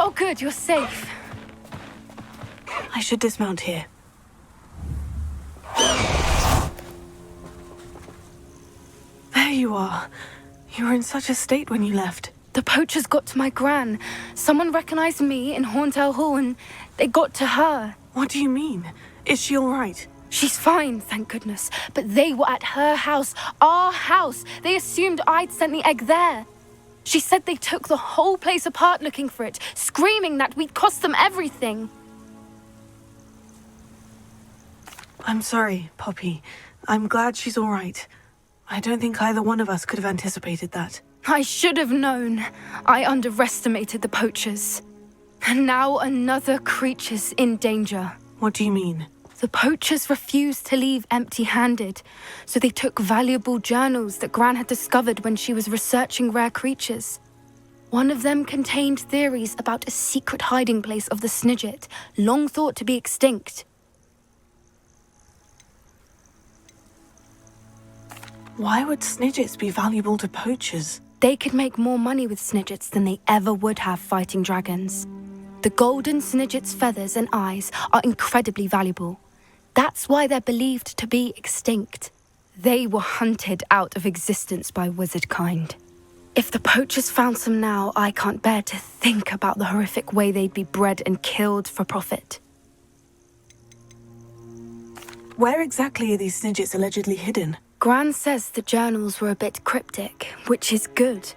Oh, good, you're safe. I should dismount here. There you are. You were in such a state when you left. The poachers got to my gran. Someone recognized me in Horntail Hall and they got to her. What do you mean? Is she all right? She's fine, thank goodness. But they were at her house, our house. They assumed I'd sent the egg there. She said they took the whole place apart looking for it, screaming that we'd cost them everything. I'm sorry, Poppy. I'm glad she's all right. I don't think either one of us could have anticipated that. I should have known. I underestimated the poachers. And now another creature's in danger. What do you mean? The poachers refused to leave empty-handed, so they took valuable journals that Gran had discovered when she was researching rare creatures. One of them contained theories about a secret hiding place of the Snidget, long thought to be extinct. Why would Snidgets be valuable to poachers? They could make more money with Snidgets than they ever would have fighting dragons. The golden Snidget's feathers and eyes are incredibly valuable. That's why they're believed to be extinct. They were hunted out of existence by wizard kind. If the poachers found some now, I can't bear to think about the horrific way they'd be bred and killed for profit. Where exactly are these Snidgets allegedly hidden? Gran says the journals were a bit cryptic, which is good.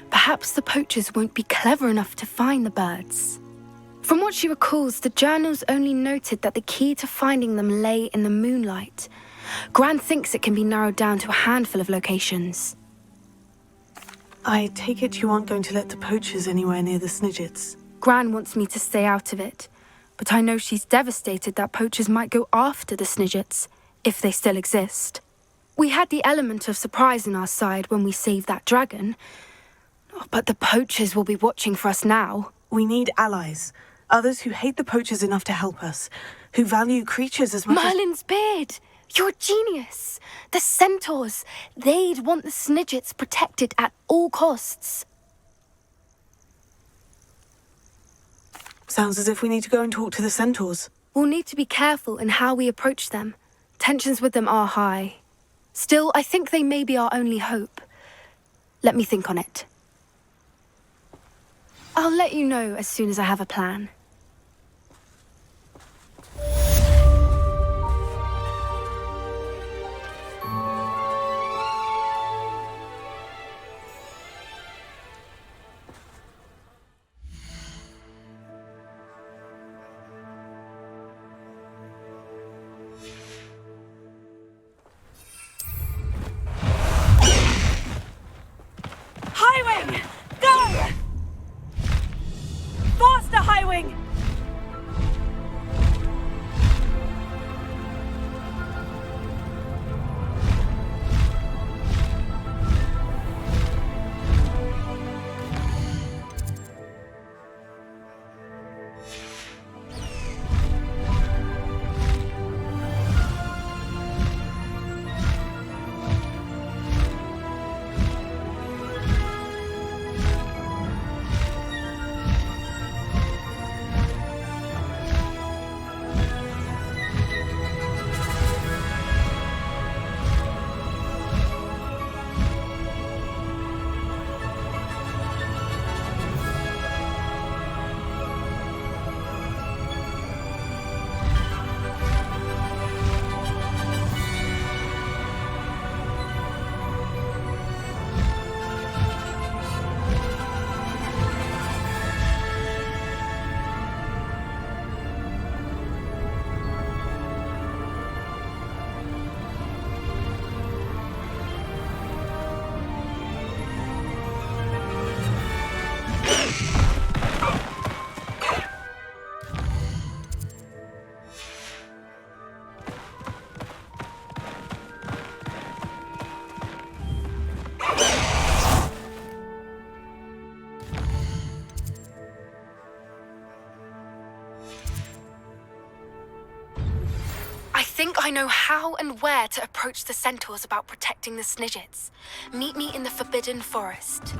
Perhaps the poachers won't be clever enough to find the birds. From what she recalls, the journals only noted that the key to finding them lay in the moonlight. Gran thinks it can be narrowed down to a handful of locations. I take it you aren't going to let the poachers anywhere near the Snidgets. Gran wants me to stay out of it, but I know she's devastated that poachers might go after the Snidgets, if they still exist. We had the element of surprise on our side when we saved that dragon, but the poachers will be watching for us now. We need allies. Others who hate the poachers enough to help us, who value creatures as much Merlin's beard! You're a genius! The Centaurs! They'd want the Snidgets protected at all costs. Sounds as if we need to go and talk to the Centaurs. We'll need to be careful in how we approach them. Tensions with them are high. Still, I think they may be our only hope. Let me think on it. I'll let you know as soon as I have a plan. Highwing! Go! Faster, Highwing! I think I know how and where to approach the Centaurs about protecting the Snidgets. Meet me in the Forbidden Forest.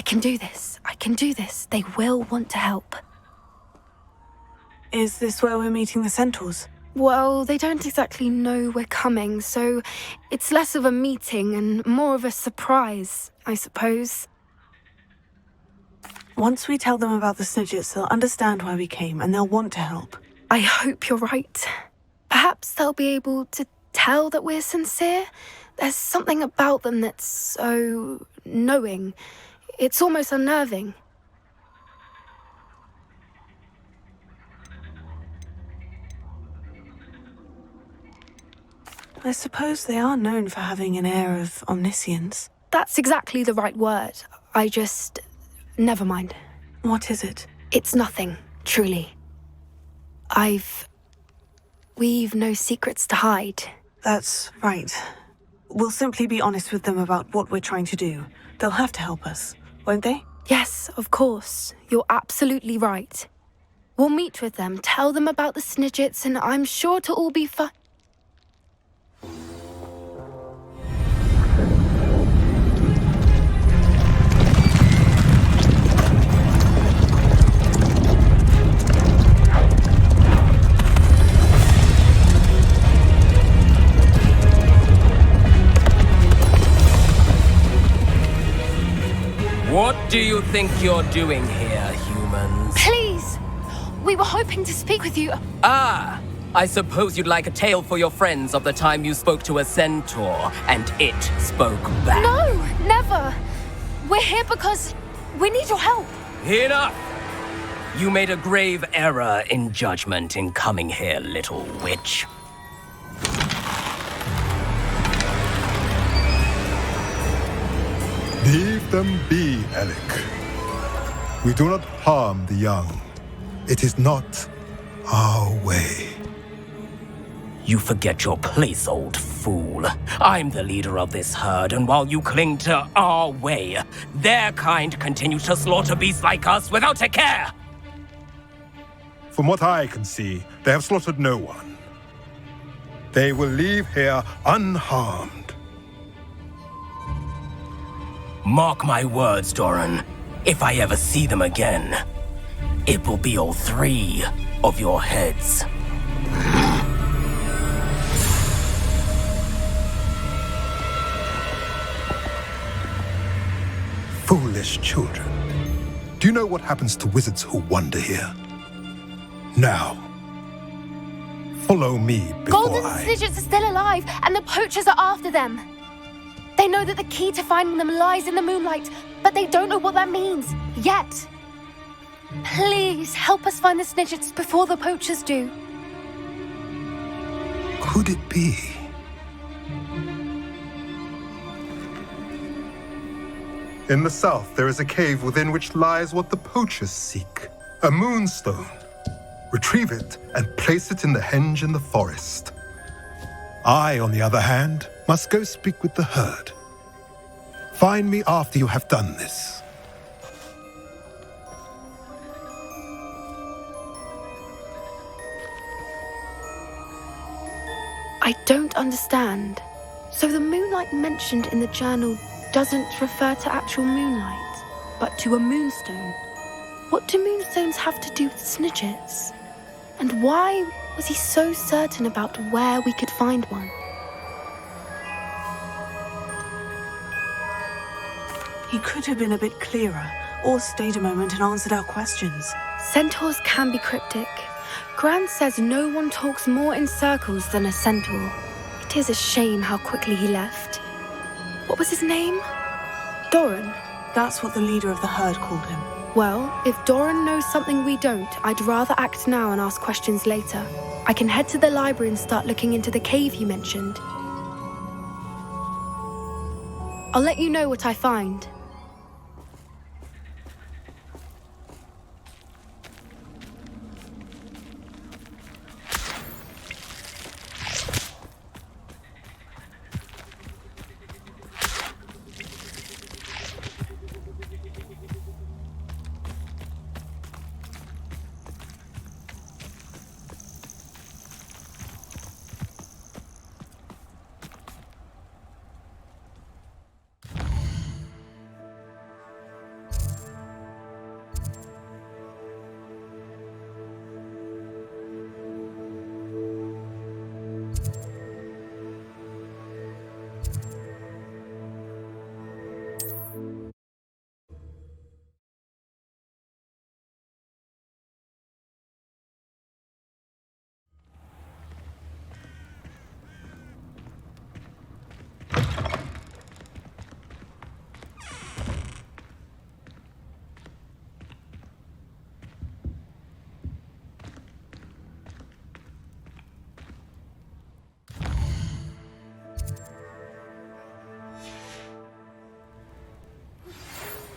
I can do this. I can do this. They will want to help. Is this where we're meeting the Centaurs? Well, they don't exactly know we're coming, so it's less of a meeting and more of a surprise, I suppose. Once we tell them about the Snidgets, they'll understand why we came and they'll want to help. I hope you're right. Perhaps they'll be able to tell that we're sincere. There's something about them that's so knowing. It's almost unnerving. I suppose they are known for having an air of omniscience. That's exactly the right word. Never mind. What is it? It's nothing, truly. We've no secrets to hide. That's right. We'll simply be honest with them about what we're trying to do. They'll have to help us, won't they? Yes, of course. You're absolutely right. We'll meet with them, tell them about the Snidgets, and I'm sure it'll all be fun. What do you think you're doing here, humans? Please! We were hoping to speak with you. Ah! I suppose you'd like a tale for your friends of the time you spoke to a centaur, and it spoke back. No, never! We're here because we need your help. Enough! You made a grave error in judgment in coming here, little witch. Leave them be, Alec. We do not harm the young. It is not our way. You forget your place, old fool. I'm the leader of this herd, and while you cling to our way, their kind continue to slaughter beasts like us without a care! From what I can see, they have slaughtered no one. They will leave here unharmed. Mark my words, Doran. If I ever see them again, it will be all 3 of your heads. Foolish children. Do you know what happens to wizards who wander here? Now, follow me before Golden Snidgets are still alive, and the Poachers are after them. They know that the key to finding them lies in the moonlight, but they don't know what that means, yet. Please, help us find the Snidgets before the Poachers do. Could it be? In the south, there is a cave within which lies what the Poachers seek. A moonstone. Retrieve it and place it in the henge in the forest. I, on the other hand, must go speak with the herd. Find me after you have done this. I don't understand. So the moonlight mentioned in the journal doesn't refer to actual moonlight, but to a moonstone. What do moonstones have to do with Snidgets? And why was he so certain about where we could find one? He could have been a bit clearer, or stayed a moment and answered our questions. Centaurs can be cryptic. Gran says no one talks more in circles than a centaur. It is a shame how quickly he left. What was his name? Doran. That's what the leader of the herd called him. Well, if Doran knows something we don't, I'd rather act now and ask questions later. I can head to the library and start looking into the cave you mentioned. I'll let you know what I find.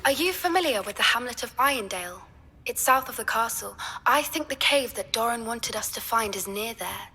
Are you familiar with the hamlet of Irondale? It's south of the castle. I think the cave that Doran wanted us to find is near there.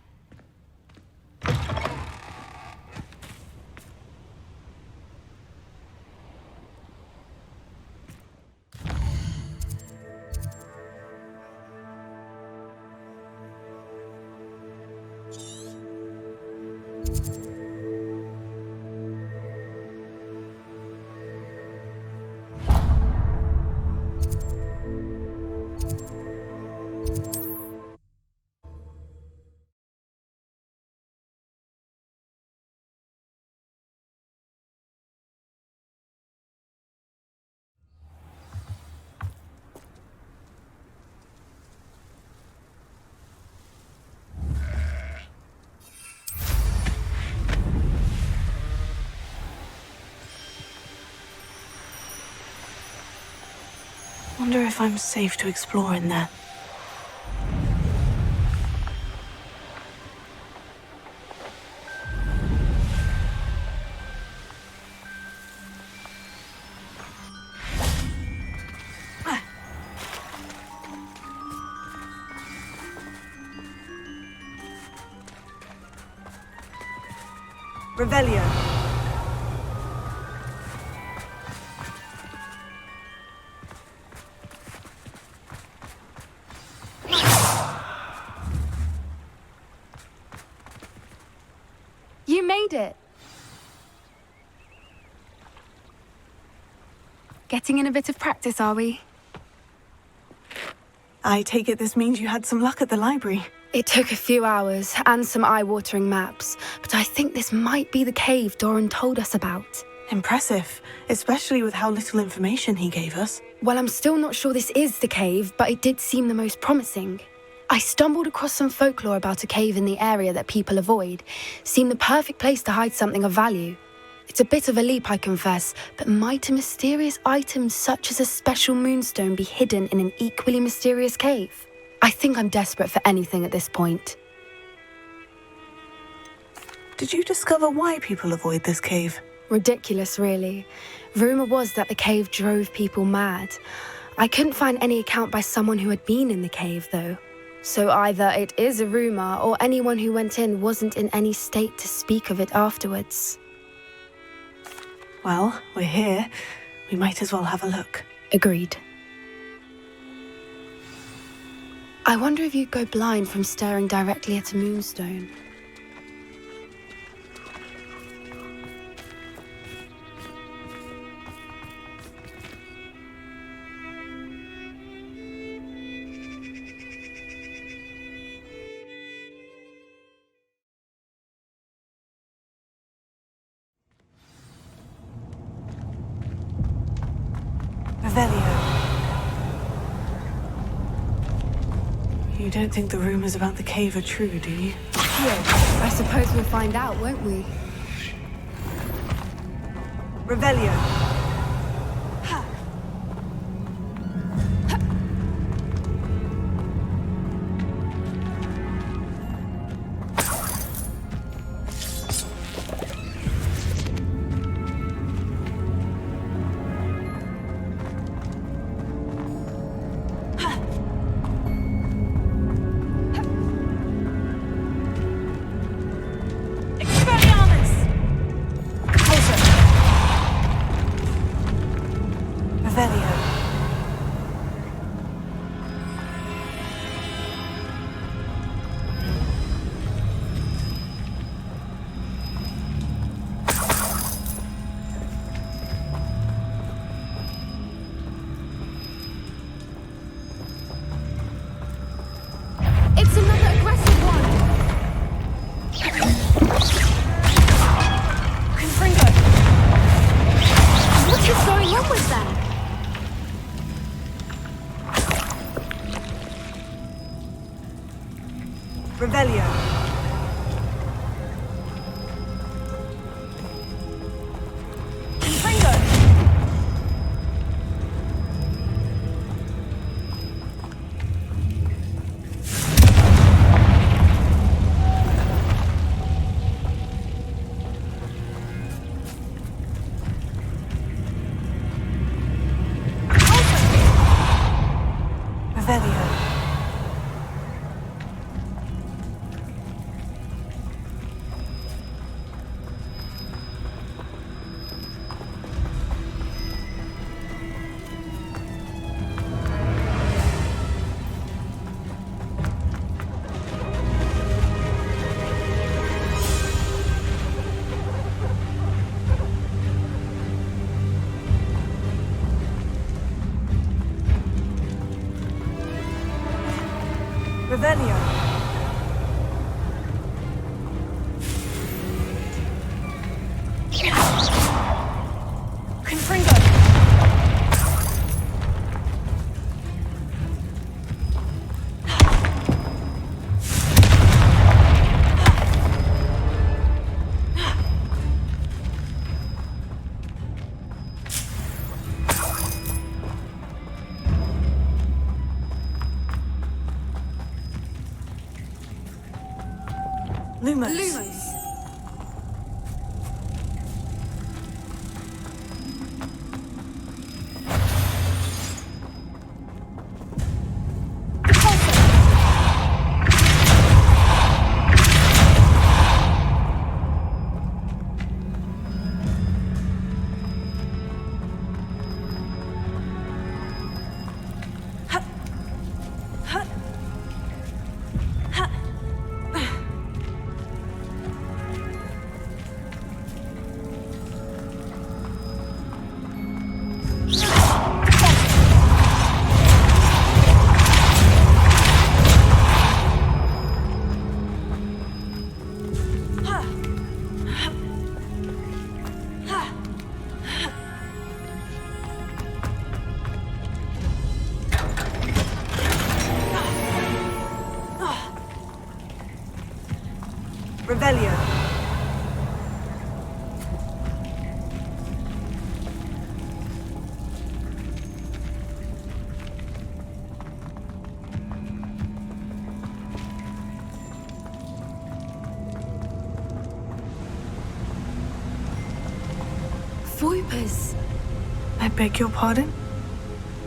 Wonder if I'm safe to explore in there. Revelio. You made it! Getting in a bit of practice, are we? I take it this means you had some luck at the library. It took a few hours and some eye-watering maps, but I think this might be the cave Doran told us about. Impressive, especially with how little information he gave us. Well, I'm still not sure this is the cave, but it did seem the most promising. I stumbled across some folklore about a cave in the area that people avoid. Seemed the perfect place to hide something of value. It's a bit of a leap, I confess, but might a mysterious item such as a special moonstone be hidden in an equally mysterious cave? I think I'm desperate for anything at this point. Did you discover why people avoid this cave? Ridiculous, really. Rumour was that the cave drove people mad. I couldn't find any account by someone who had been in the cave, though. So either it is a rumour, or anyone who went in wasn't in any state to speak of it afterwards. Well, we're here. We might as well have a look. Agreed. I wonder if you'd go blind from staring directly at a moonstone. Revelio. You don't think the rumors about the cave are true, do you? Yeah, I suppose we'll find out, won't we? Revelio. It's another aggressive one! Confringo! What is going on with them? Revelio. Confringo! Revelio. Confringo. Lumos. Revelio. Voipers! I beg your pardon?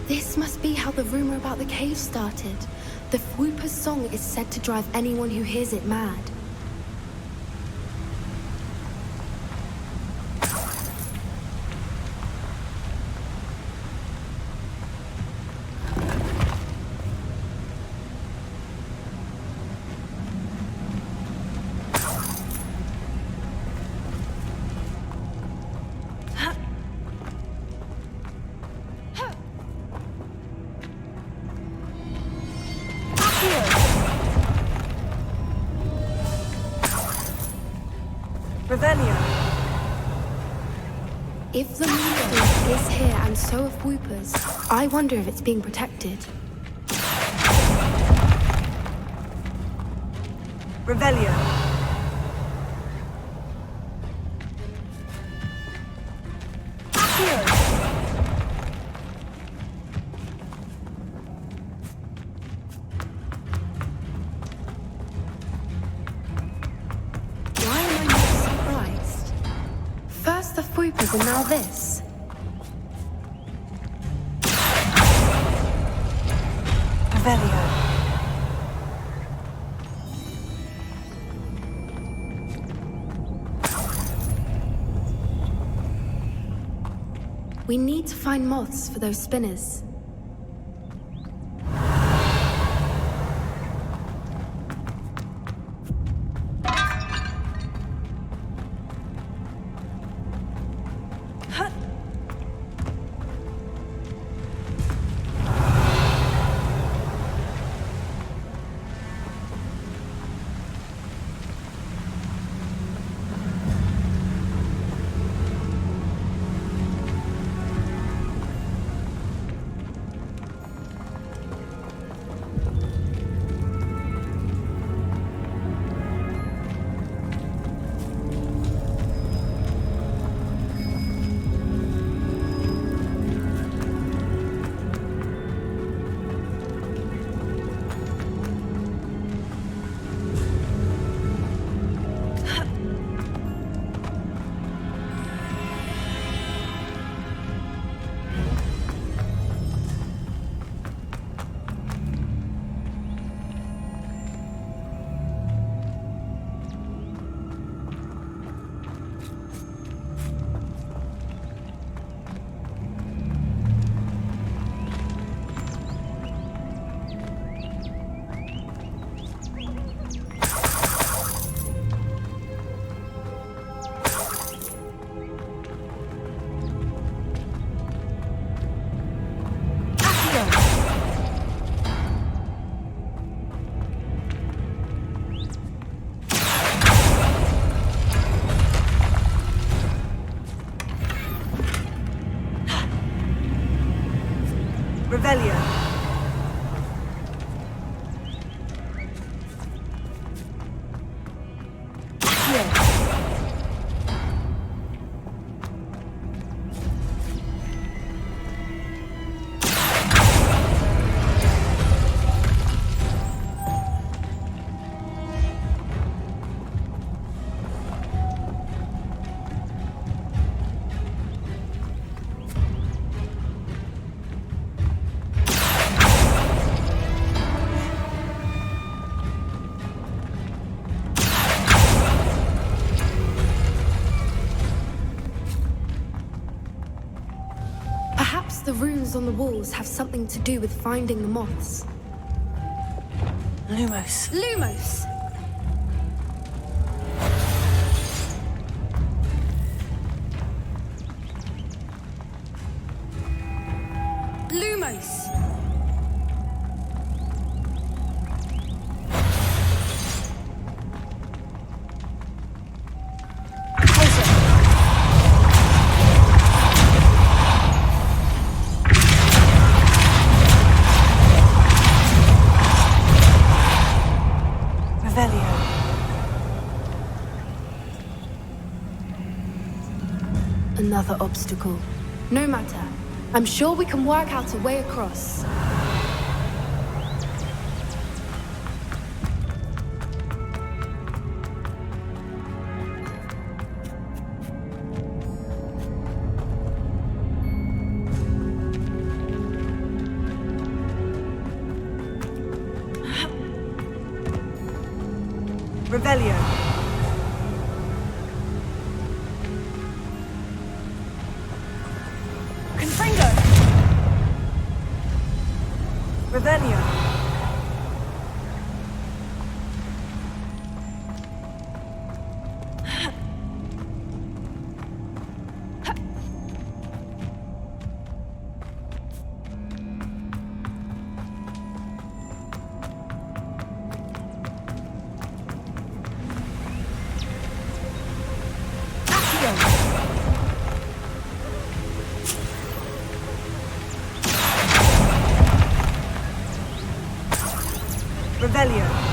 This must be how the rumor about the cave started. The Voiper's song is said to drive anyone who hears it mad. Revelio. If the moonstone is here and so are Voipers, I wonder if it's being protected. Revelio. Why am I not surprised? First the Voipers and now this. Revelio. We need to find moths for those spinners. Revelio. Perhaps the runes on the walls have something to do with finding the moths. Lumos. Lumos! Lumos! Revelio. Another obstacle. No matter. I'm sure we can work out a way across. Revelio. Confringo. Revelio. Revelio.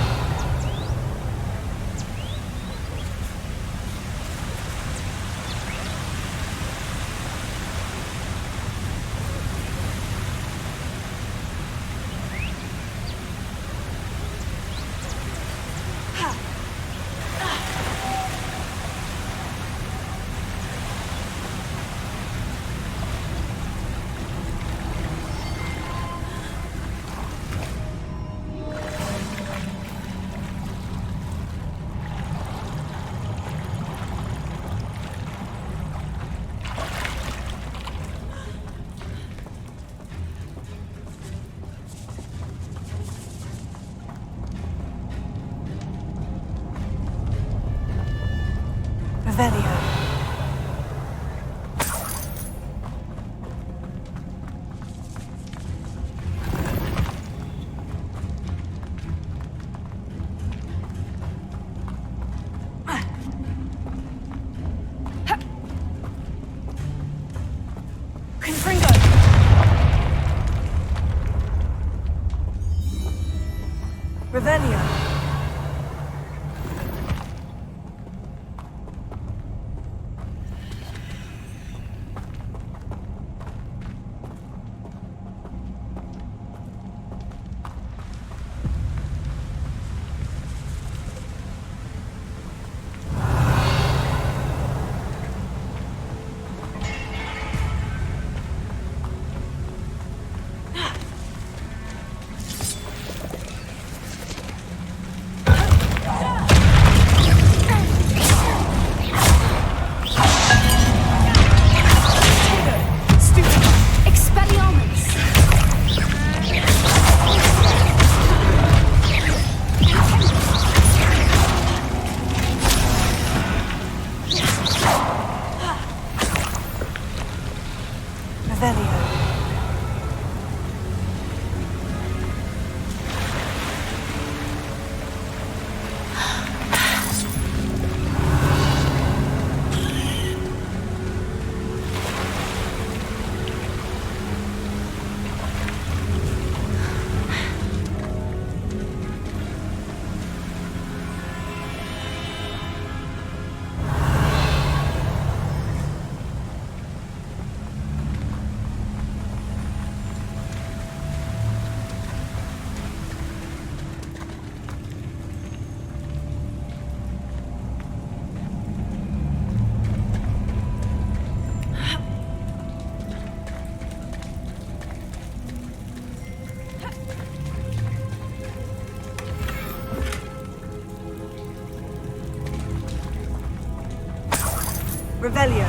Revelio.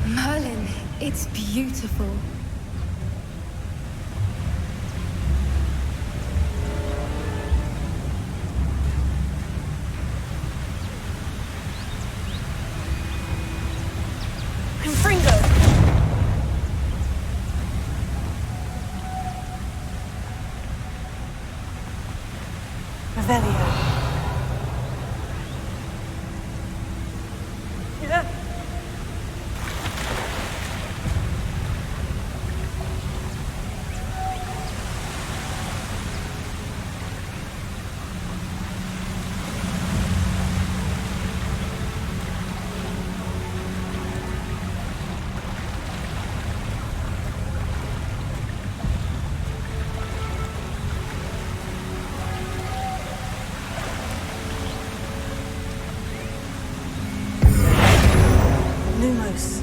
Merlin, it's beautiful. Confringo. Revelio. Yeah. Lumos.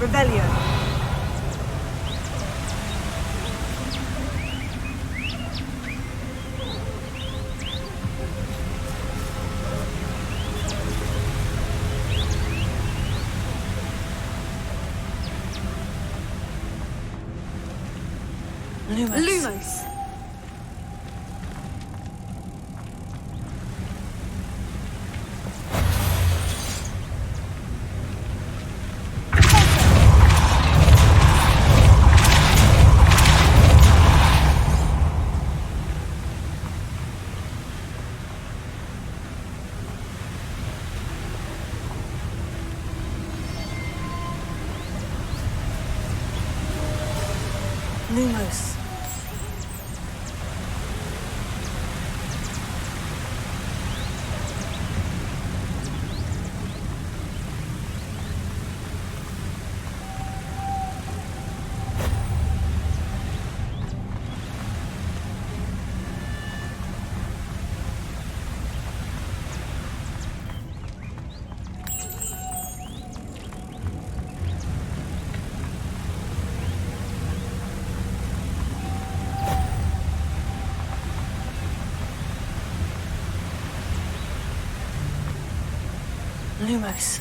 Revelio. Lumos. Lumos. Lumos. Lumos.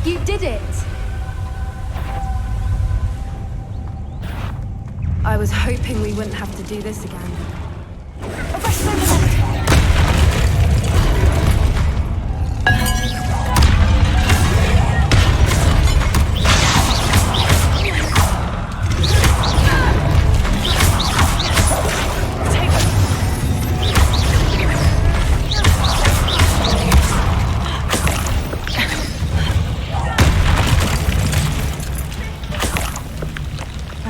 You did it! I was hoping we wouldn't have to do this again.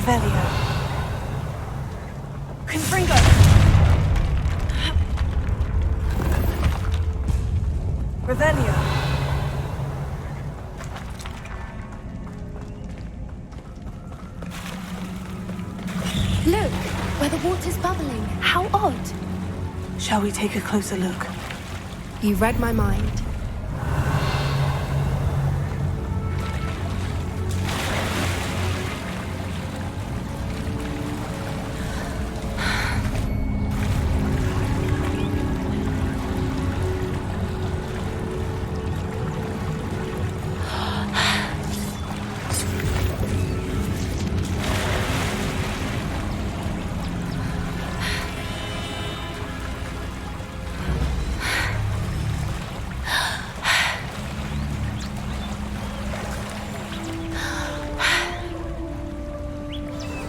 Revelio. Confringo. Look, where the water's bubbling. How odd. Shall we take a closer look? You read my mind.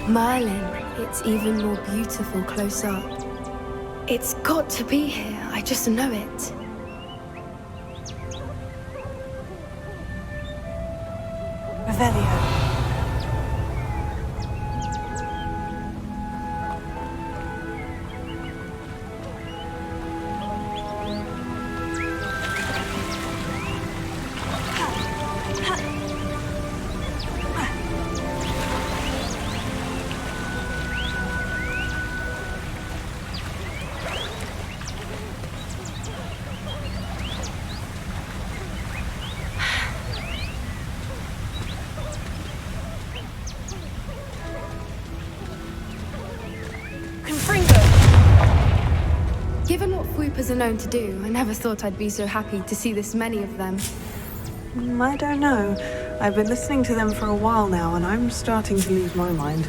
Merlin, it's even more beautiful close up. It's got to be here, I just know it. Revelio. Given what Fwoopers are known to do, I never thought I'd be so happy to see this many of them. I don't know. I've been listening to them for a while now, and I'm starting to lose my mind.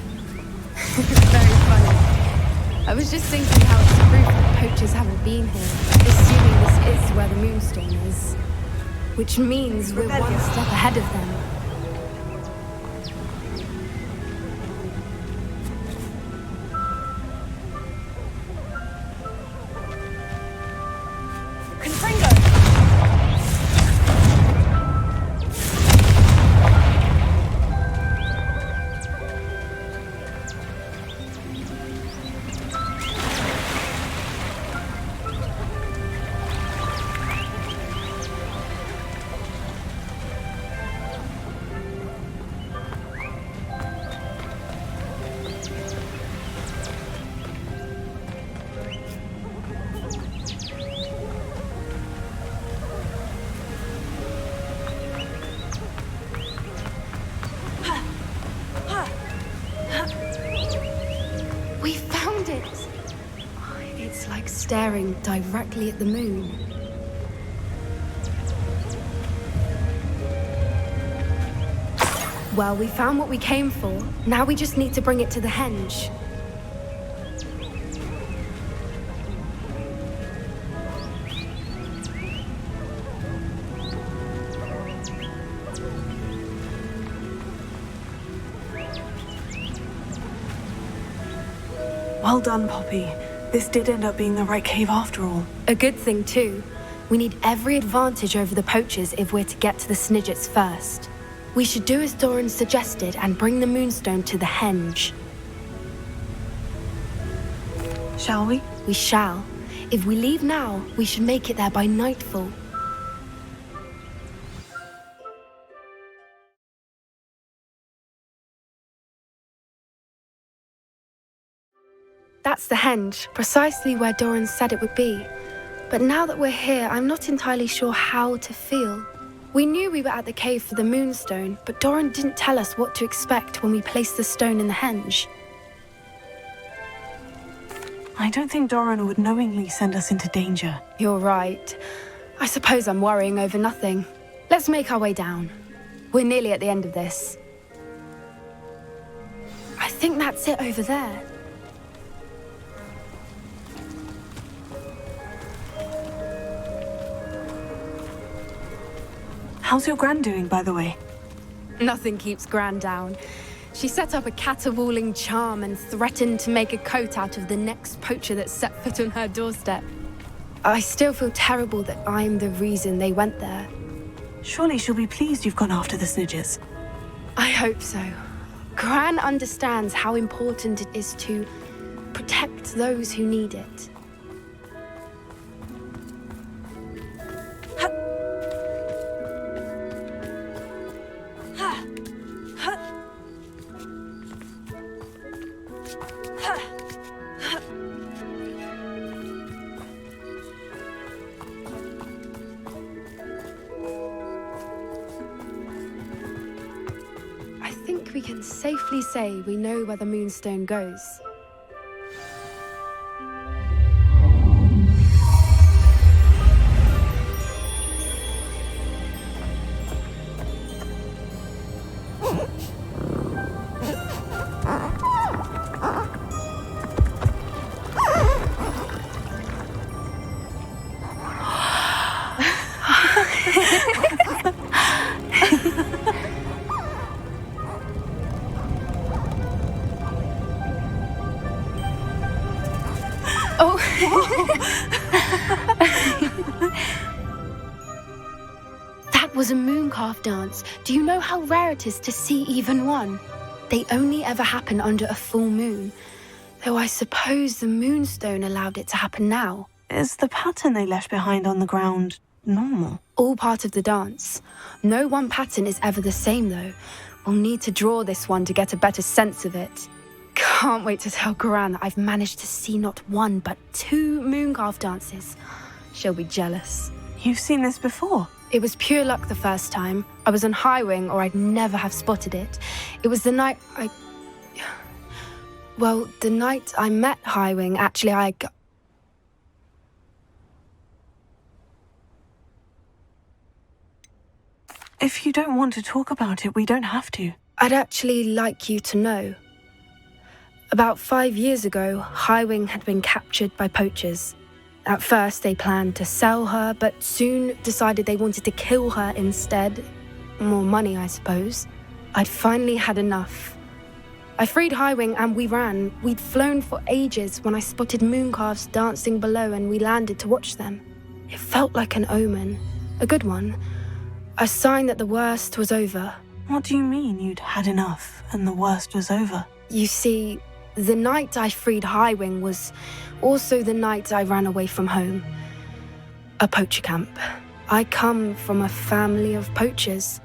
It's very funny. I was just thinking how it's proof that poachers haven't been here, assuming this is where the moonstone is. Which means we're one step ahead of them. We found it! It's like staring directly at the moon. Well, we found what we came for. Now we just need to bring it to the henge. Well done, Poppy. This did end up being the right cave after all. A good thing, too. We need every advantage over the poachers if we're to get to the Snidgets first. We should do as Doran suggested and bring the moonstone to the henge. Shall we? We shall. If we leave now, we should make it there by nightfall. That's the henge, precisely where Doran said it would be. But now that we're here, I'm not entirely sure how to feel. We knew we were at the cave for the moonstone, but Doran didn't tell us what to expect when we placed the stone in the henge. I don't think Doran would knowingly send us into danger. You're right. I suppose I'm worrying over nothing. Let's make our way down. We're nearly at the end of this. I think that's it over there. How's your Gran doing, by the way? Nothing keeps Gran down. She set up a caterwauling charm and threatened to make a coat out of the next poacher that set foot on her doorstep. I still feel terrible that I'm the reason they went there. Surely she'll be pleased you've gone after the Snidgets. I hope so. Gran understands how important it is to protect those who need it. I think we can safely say we know where the Moonstone goes. Oh. That was a mooncalf dance. Do you know how rare it is to see even one? They only ever happen under a full moon. Though I suppose the Moonstone allowed it to happen now. Is the pattern they left behind on the ground normal? All part of the dance. No one pattern is ever the same, though. We'll need to draw this one to get a better sense of it. Can't wait to tell Gran that I've managed to see not one, but 2 mooncalf dances. She'll be jealous. You've seen this before? It was pure luck the first time. I was on High Wing, or I'd never have spotted it. It was the night the night I met High Wing, actually, If you don't want to talk about it, we don't have to. I'd actually like you to know. About 5 years ago, High Wing had been captured by poachers. At first, they planned to sell her, but soon decided they wanted to kill her instead. More money, I suppose. I'd finally had enough. I freed High Wing and we ran. We'd flown for ages when I spotted mooncalves dancing below and we landed to watch them. It felt like an omen. A good one. A sign that the worst was over. What do you mean you'd had enough and the worst was over? You see, the night I freed High Wing was also the night I ran away from home. A poacher camp. I come from a family of poachers.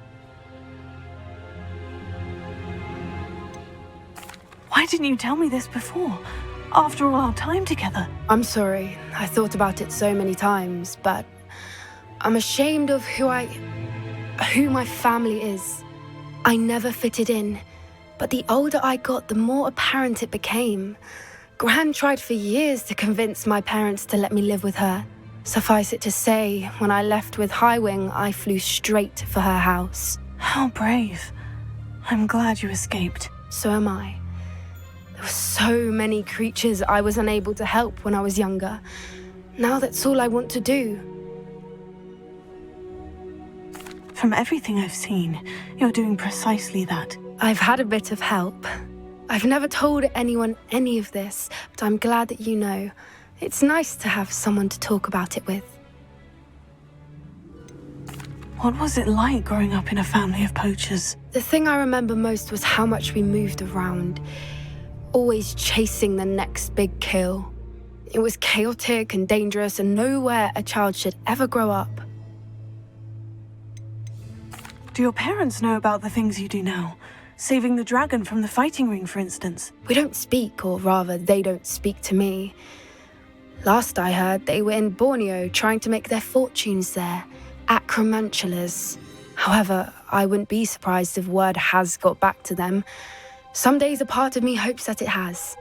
Why didn't you tell me this before? After all our time together. I'm sorry. I thought about it so many times, but I'm ashamed of who my family is. I never fitted in. But the older I got, the more apparent it became. Gran tried for years to convince my parents to let me live with her. Suffice it to say, when I left with High Wing, I flew straight for her house. How brave. I'm glad you escaped. So am I. There were so many creatures I was unable to help when I was younger. Now that's all I want to do. From everything I've seen, you're doing precisely that. I've had a bit of help. I've never told anyone any of this, but I'm glad that you know. It's nice to have someone to talk about it with. What was it like growing up in a family of poachers? The thing I remember most was how much we moved around, always chasing the next big kill. It was chaotic and dangerous and nowhere a child should ever grow up. Do your parents know about the things you do now? Saving the dragon from the fighting ring, for instance. We don't speak, or rather, they don't speak to me. Last I heard, they were in Borneo trying to make their fortunes there, acromantulas. However, I wouldn't be surprised if word has got back to them. Some days a part of me hopes that it has.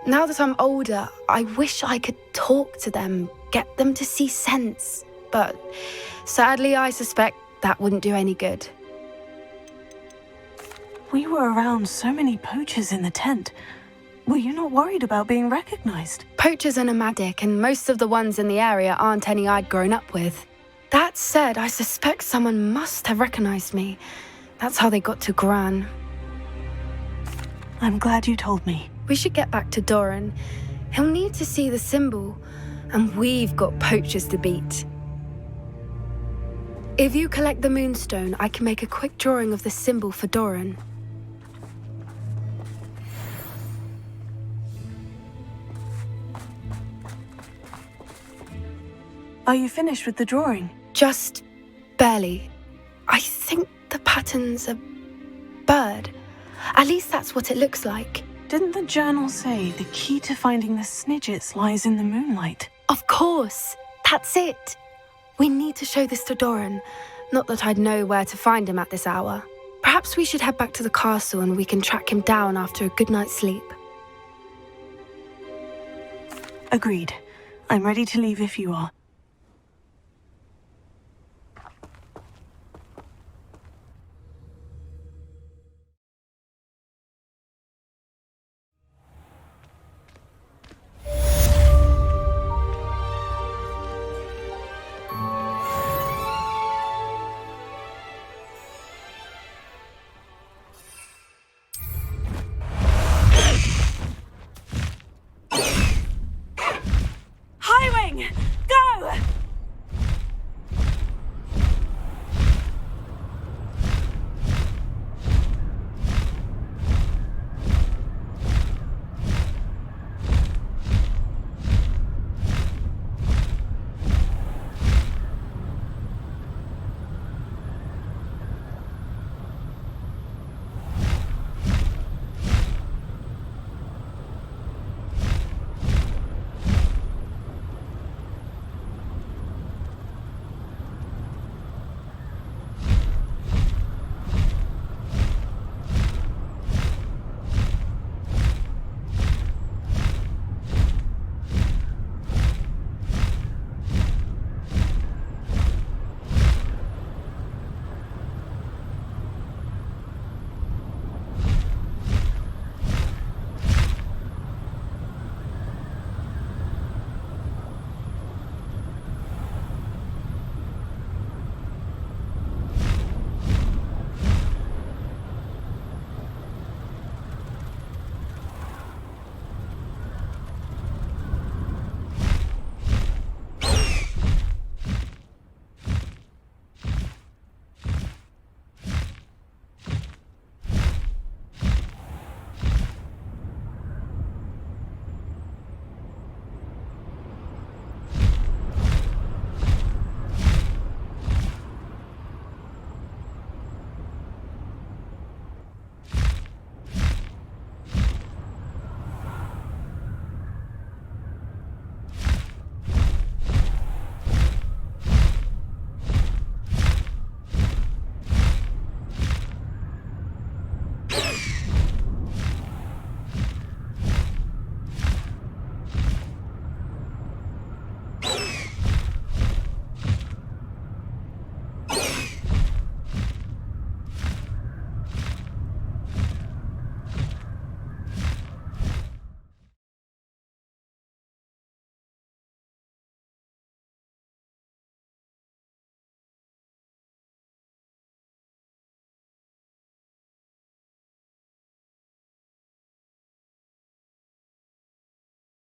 Now that I'm older, I wish I could talk to them, get them to see sense. But sadly, I suspect that wouldn't do any good. We were around so many poachers in the tent. Were you not worried about being recognized? Poachers are nomadic, and most of the ones in the area aren't any I'd grown up with. That said, I suspect someone must have recognized me. That's how they got to Gran. I'm glad you told me. We should get back to Doran. He'll need to see the symbol, and we've got poachers to beat. If you collect the Moonstone, I can make a quick drawing of the symbol for Doran. Are you finished with the drawing? Just barely. I think the pattern's a bird. At least that's what it looks like. Didn't the journal say the key to finding the Snidgets lies in the moonlight? Of course! That's it! We need to show this to Doran. Not that I'd know where to find him at this hour. Perhaps we should head back to the castle and we can track him down after a good night's sleep. Agreed. I'm ready to leave if you are.